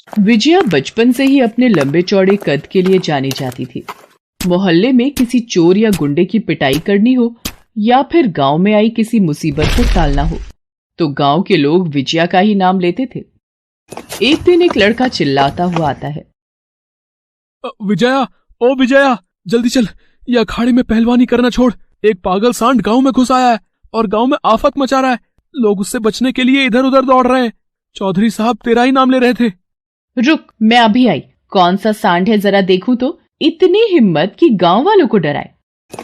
विजया बचपन से ही अपने लंबे चौड़े कद के लिए जानी जाती थी। मोहल्ले में किसी चोर या गुंडे की पिटाई करनी हो या फिर गांव में आई किसी मुसीबत को टालना हो तो गांव के लोग विजया का ही नाम लेते थे। एक दिन एक लड़का चिल्लाता हुआ आता है, विजया, ओ विजया, जल्दी चल, ये अखाड़े में पहलवानी करना छोड़। एक पागल सांड गांव में घुस आया है और गांव में आफत मचा रहा है। लोग उससे बचने के लिए इधर उधर दौड़ रहे हैं। चौधरी साहब तेरा ही नाम ले रहे थे। रुक, मैं अभी आई। कौन सा सांड है जरा देखूं तो। इतनी हिम्मत कि गांव वालों को डराए।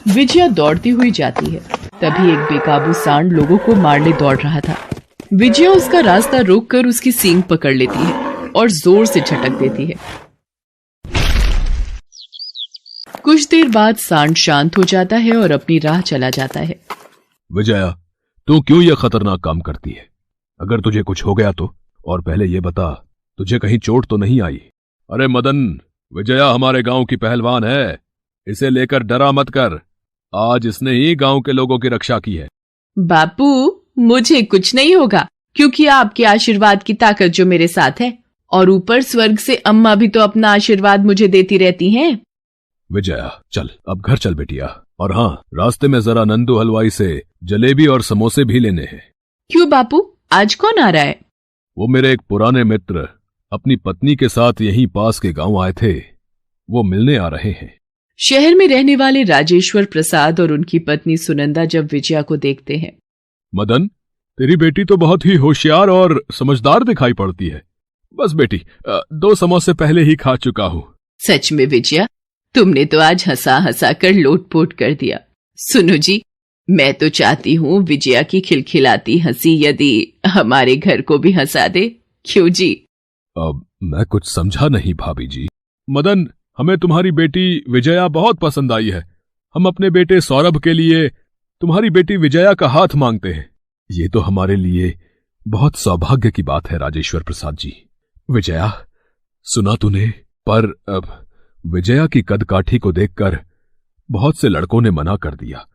विजया दौड़ती हुई जाती है। तभी एक बेकाबू सांड लोगों को मारने दौड़ रहा था। विजया उसका रास्ता रोककर उसकी सींग पकड़ लेती है और जोर से झटक देती है। कुछ देर बाद सांड शांत हो जाता है और अपनी राह चला जाता है। विजया, तू क्यों यह खतरनाक काम करती है? अगर तुझे कुछ हो गया तो? और पहले ये बता, तुझे कहीं चोट तो नहीं आई? अरे मदन, विजया हमारे गांव की पहलवान है, इसे लेकर डरा मत कर। आज इसने ही गांव के लोगों की रक्षा की है। बापू, मुझे कुछ नहीं होगा क्योंकि आपके आशीर्वाद की ताकत जो मेरे साथ है, और ऊपर स्वर्ग से अम्मा भी तो अपना आशीर्वाद मुझे देती रहती हैं। विजया, चल अब घर चल बेटिया। और हाँ, रास्ते में जरा नंदू हलवाई से जलेबी और समोसे भी लेने हैं। क्यों बापू, आज कौन आ रहा है? वो मेरे एक पुराने मित्र अपनी पत्नी के साथ यहीं पास के गांव आए थे, वो मिलने आ रहे हैं। शहर में रहने वाले राजेश्वर प्रसाद और उनकी पत्नी सुनंदा जब विजया को देखते हैं, मदन, तेरी बेटी तो बहुत ही होशियार और समझदार दिखाई पड़ती है। बस बेटी, 2 समोसे पहले ही खा चुका हूँ। सच में विजया, तुमने तो आज हंसा हंसा कर लोटपोट कर दिया। सुनो जी, मैं तो चाहती हूँ विजया की खिलखिलाती हंसी यदि हमारे घर को भी हंसा दे। क्यों जी? अब मैं कुछ समझा नहीं भाभी जी। मदन, हमें तुम्हारी बेटी विजया बहुत पसंद आई है। हम अपने बेटे सौरभ के लिए तुम्हारी बेटी विजया का हाथ मांगते हैं। ये तो हमारे लिए बहुत सौभाग्य की बात है राजेश्वर प्रसाद जी। विजया, सुना तूने, पर अब विजया की कदकाठी को देखकर बहुत से लड़कों ने मना कर दिया।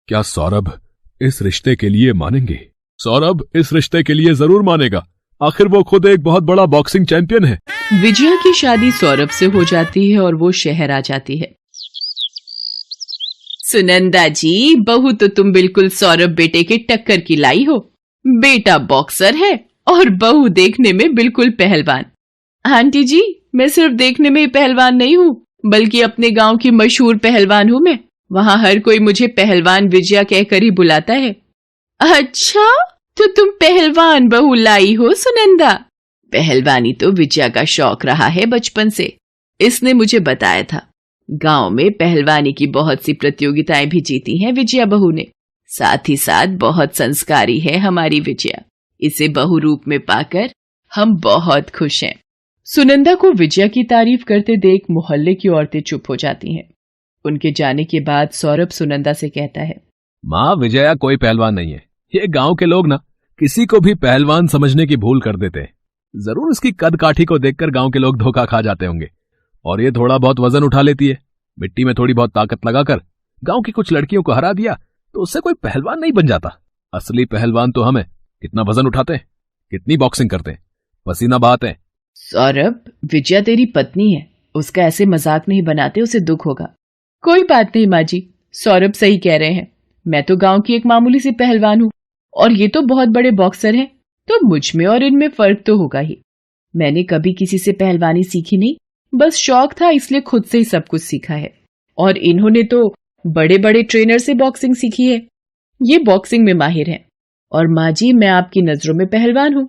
क्या सौरभ इस रिश्ते के लिए मानेंगे? सौरभ इस रिश्ते के लिए जरूर मानेगा, आखिर वो खुद एक बहुत बड़ा बॉक्सिंग चैंपियन है। विजया की शादी सौरभ से हो जाती है और वो शहर आ जाती है। सुनंदा जी, बहू तो तुम बिल्कुल सौरभ बेटे के टक्कर की लाई हो। बेटा बॉक्सर है और बहू देखने में बिल्कुल पहलवान। आंटी जी, मैं सिर्फ देखने में ही पहलवान नहीं हूँ, बल्कि अपने गांव की मशहूर पहलवान हूँ मैं। वहाँ हर कोई मुझे पहलवान विजया कहकर ही बुलाता है। अच्छा, तो तुम पहलवान बहू लाई हो सुनंदा? पहलवानी तो विजया का शौक रहा है बचपन से, इसने मुझे बताया था। गांव में पहलवानी की बहुत सी प्रतियोगिताएं भी जीती हैं विजया बहू ने। साथ ही साथ बहुत संस्कारी है हमारी विजया। इसे बहू रूप में पाकर हम बहुत खुश हैं। सुनंदा को विजया की तारीफ करते देख मोहल्ले की औरतें चुप हो जाती हैं। उनके जाने के बाद सौरभ सुनंदा से कहता है, माँ, विजया कोई पहलवान नहीं है। ये गांव के लोग ना किसी को भी पहलवान समझने की भूल कर देते हैं। जरूर इसकी कद काठी को देखकर गांव के लोग धोखा खा जाते होंगे। और ये थोड़ा बहुत वजन उठा लेती है, मिट्टी में थोड़ी बहुत ताकत लगाकर गांव की कुछ लड़कियों को हरा दिया तो उससे कोई पहलवान नहीं बन जाता। असली पहलवान तो हमें कितना वजन उठाते हैं, कितनी बॉक्सिंग करते हैं, पसीना बहाते हैं। सौरभ, विजया तेरी पत्नी है, उसका ऐसे मजाक नहीं बनाते, उसे दुख होगा। कोई बात नहीं माँ जी, सौरभ सही कह रहे हैं। मैं तो गांव की एक मामूली सी पहलवान हूँ और ये तो बहुत बड़े बॉक्सर हैं, तो मुझ में और इनमें फर्क तो होगा ही। मैंने कभी किसी से पहलवानी सीखी नहीं, बस शौक था इसलिए खुद से ही सब कुछ सीखा है। और इन्होंने तो बड़े बड़े ट्रेनर से बॉक्सिंग सीखी है। ये बॉक्सिंग में माहिर हैं। और माँ जी, मैं आपकी नजरों में पहलवान हूँ।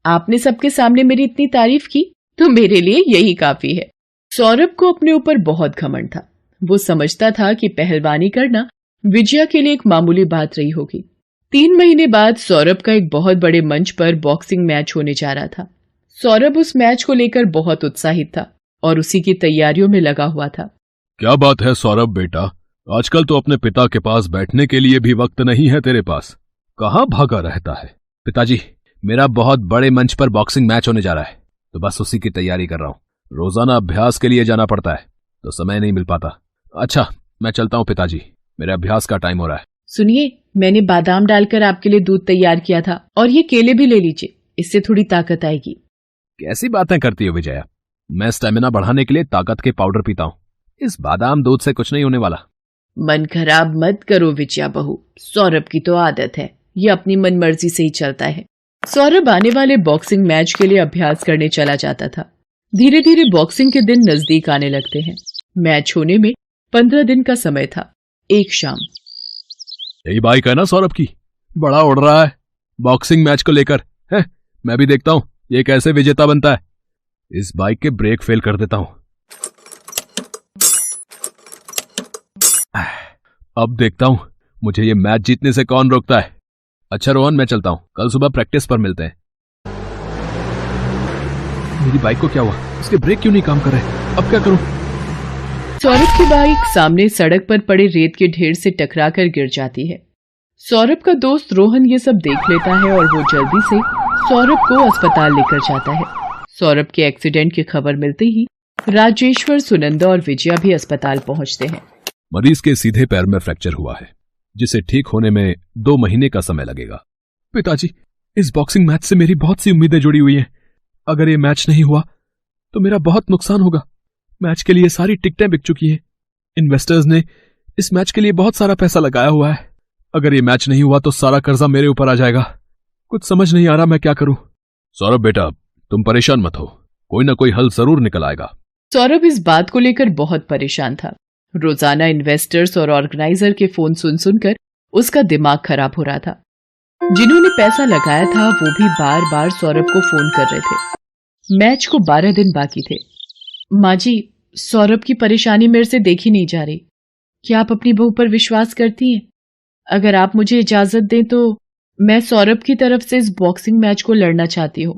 आपने सबके सामने मेरी इतनी तारीफ की तो मेरे लिए यही काफी है। सौरभ को अपने ऊपर बहुत घमंड था। वो समझता था कि पहलवानी करना विजया के लिए एक मामूली बात रही होगी। 3 महीने बाद सौरभ का एक बहुत बड़े मंच पर बॉक्सिंग मैच होने जा रहा था। सौरभ उस मैच को लेकर बहुत उत्साहित था और उसी की तैयारियों में लगा हुआ था। क्या बात है सौरभ बेटा, आजकल तो अपने पिता के पास बैठने के लिए भी वक्त नहीं है तेरे पास, कहाँ भागा रहता है? पिताजी, मेरा बहुत बड़े मंच पर बॉक्सिंग मैच होने जा रहा है, तो बस उसी की तैयारी कर रहा हूँ। रोजाना अभ्यास के लिए जाना पड़ता है तो समय नहीं मिल पाता। अच्छा, मैं चलता हूँ पिताजी, मेरे अभ्यास का टाइम हो रहा है। सुनिए, मैंने बादाम डालकर आपके लिए दूध तैयार किया था और ये केले भी ले लीजिए, इससे थोड़ी ताकत आएगी। कैसी बातें करती हो विजया? मैं स्टेमिना बढ़ाने के लिए ताकत के पाउडर पीता हूँ। इस बादाम दूध से कुछ नहीं होने वाला। मन खराब मत करो विजया बहू, सौरभ की तो आदत है, ये अपनी मनमर्जी से ही चलता है। सौरभ आने वाले बॉक्सिंग मैच के लिए अभ्यास करने चला जाता था। धीरे धीरे बॉक्सिंग के दिन नजदीक आने लगते हैं। मैच होने में 15 दिन का समय था। एक शाम, यही बाइक है ना सौरभ की? बड़ा उड़ रहा है बॉक्सिंग मैच को लेकर है। मैं भी देखता हूँ ये कैसे विजेता बनता है। इस बाइक के ब्रेक फेल कर देता हूं। अब देखता हूं मुझे ये मैच जीतने से कौन रोकता है। अच्छा रोहन, मैं चलता हूं, कल सुबह प्रैक्टिस पर मिलते हैं। मेरी बाइक को क्या हुआ? उसके ब्रेक क्यों नहीं काम कर रहे? अब क्या करूं? सौरभ की बाइक सामने सड़क पर पड़े रेत के ढेर से टकराकर गिर जाती है। सौरभ का दोस्त रोहन ये सब देख लेता है और वो जल्दी से सौरभ को अस्पताल लेकर जाता है। सौरभ के एक्सीडेंट की खबर मिलते ही राजेश्वर, सुनंदा और विजया भी अस्पताल पहुंचते हैं। मरीज के सीधे पैर में फ्रैक्चर हुआ है, जिसे ठीक होने में 2 महीने का समय लगेगा। पिताजी, इस बॉक्सिंग मैच से मेरी बहुत सी उम्मीदें जुड़ी हुई हैं। अगर ये मैच नहीं हुआ तो मेरा बहुत नुकसान होगा। मैच के लिए सारी टिकटें बिक चुकी हैं। इन्वेस्टर्स ने इस मैच के लिए बहुत सारा पैसा लगाया हुआ है। अगर ये मैच नहीं हुआ तो सारा कर्जा मेरे ऊपर आ जाएगा। कुछ समझ नहीं आ रहा मैं क्या करूं। सौरभ बेटा, तुम परेशान मत हो, कोई ना कोई हल जरूर निकल आएगा। सौरभ इस बात को लेकर बहुत परेशान था। रोजाना इन्वेस्टर्स और ऑर्गेनाइजर के फोन सुन सुनकर उसका दिमाग खराब हो रहा था। जिन्होंने पैसा लगाया था वो भी बार बार सौरभ को फोन कर रहे थे। मैच को 12 दिन बाकी थे। माँ जी, सौरभ की परेशानी मेरे से देखी नहीं जा रही। क्या आप अपनी बहू पर विश्वास करती हैं? अगर आप मुझे इजाजत दें तो मैं सौरभ की तरफ से इस बॉक्सिंग मैच को लड़ना चाहती हूँ।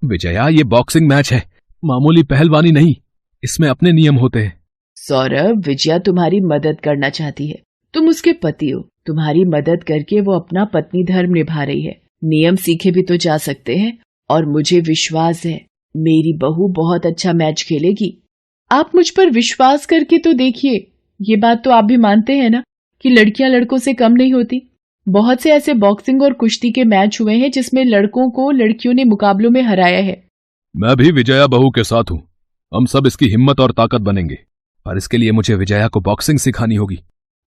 विजया, ये बॉक्सिंग मैच है, मामूली पहलवानी नहीं। इसमें अपने नियम होते हैं। सौरभ, विजया तुम्हारी मदद करना चाहती है। तुम उसके पति हो। तुम्हारी मदद करके वो अपना पत्नी धर्म निभा रही है। नियम सीखे भी तो जा सकते हैं। और मुझे विश्वास है मेरी बहू बहुत अच्छा मैच खेलेगी। आप मुझ पर विश्वास करके तो देखिए। ये बात तो आप भी मानते हैं ना कि लड़कियां लड़कों से कम नहीं होती। बहुत से ऐसे बॉक्सिंग और कुश्ती के मैच हुए हैं जिसमें लड़कों को लड़कियों ने मुकाबलों में हराया है। मैं भी विजया बहू के साथ हूँ। हम सब इसकी हिम्मत और ताकत बनेंगे, पर इसके लिए मुझे विजया को बॉक्सिंग सिखानी होगी।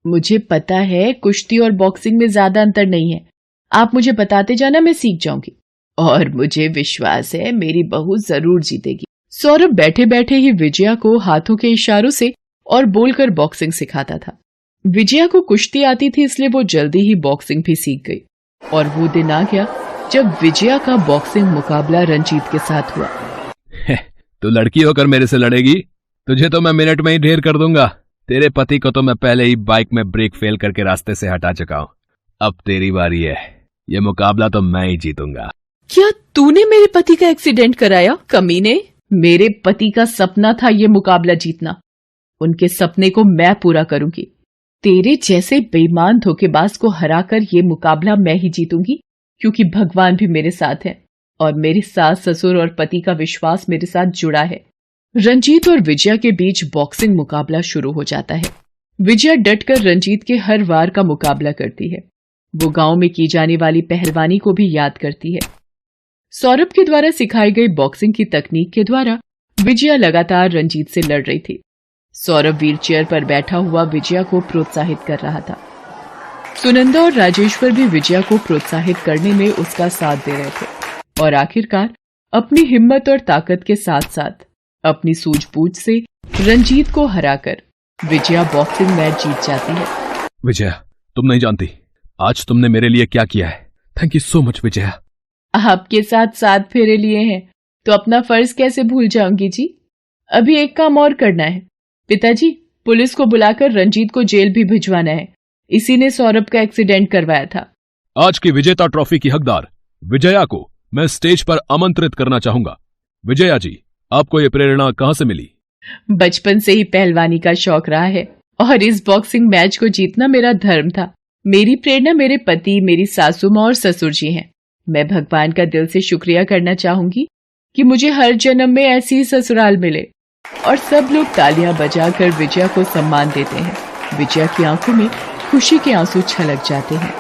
मुझे पता है कुश्ती और बॉक्सिंग में ज्यादा अंतर नहीं है। आप मुझे बताते जाना, मैं सीख जाऊंगी। और मुझे विश्वास है मेरी बहू जरूर जीतेगी। सौरभ बैठे बैठे ही विजया को हाथों के इशारों से और बोलकर बॉक्सिंग सिखाता था। विजया को कुश्ती आती थी, इसलिए वो जल्दी ही बॉक्सिंग भी सीख गई। और वो दिन आ गया जब विजया का बॉक्सिंग मुकाबला रंजीत के साथ हुआ। तू लड़की होकर मेरे से लड़ेगी? तुझे तो मैं मिनट में ही ढेर कर दूंगा। तेरे पति को तो मैं पहले ही बाइक में ब्रेक फेल करके रास्ते से हटा चुका हूँ। अब तेरी बारी है। ये मुकाबला तो मैं ही जीतूंगा। क्या तूने मेरे पति का एक्सीडेंट कराया, कमीने? मेरे पति का सपना था ये मुकाबला जीतना। उनके सपने को मैं पूरा करूंगी। तेरे जैसे बेईमान धोखेबाज को हराकर ये मुकाबला मैं ही जीतूंगी, क्योंकि भगवान भी मेरे साथ है और मेरे सास ससुर और पति का विश्वास मेरे साथ जुड़ा है। रंजीत और विजया के बीच बॉक्सिंग मुकाबला शुरू हो जाता है। विजया डटकर रंजीत के हर वार का मुकाबला करती है। वो गांव में की जाने वाली पहलवानी को भी याद करती है। सौरभ के द्वारा सिखाई गई बॉक्सिंग की तकनीक के द्वारा विजया लगातार रंजीत से लड़ रही थी। सौरभ व्हीलचेयर पर बैठा हुआ विजया को प्रोत्साहित कर रहा था। सुनंदा और राजेश्वर भी विजया को प्रोत्साहित करने में उसका साथ दे रहे थे। और आखिरकार अपनी हिम्मत और ताकत के साथ साथ अपनी सूझबूझ से रंजीत को हराकर विजया बॉक्सिंग मैच जीत जाती है। विजया, तुम नहीं जानती आज तुमने मेरे लिए क्या किया है। Thank you so much Vijaya. आपके साथ 7 फेरे लिए हैं तो अपना फर्ज कैसे भूल जाऊंगी जी। अभी एक काम और करना है। पिताजी, पुलिस को बुलाकर रंजीत को जेल भी भिजवाना है। इसी ने सौरभ का एक्सीडेंट करवाया था। आज की विजेता ट्रॉफी की हकदार विजया को मैं स्टेज पर आमंत्रित करना चाहूंगा। विजया जी, आपको ये प्रेरणा कहां से मिली? बचपन से ही पहलवानी का शौक रहा है और इस बॉक्सिंग मैच को जीतना मेरा धर्म था। मेरी प्रेरणा मेरे पति, मेरी सासू माँ और ससुर जी हैं। मैं भगवान का दिल से शुक्रिया करना चाहूंगी कि मुझे हर जन्म में ऐसी ही ससुराल मिले। और सब लोग तालियां बजाकर विजया को सम्मान देते हैं। विजया की आंखों में खुशी के आंसू छलक जाते हैं।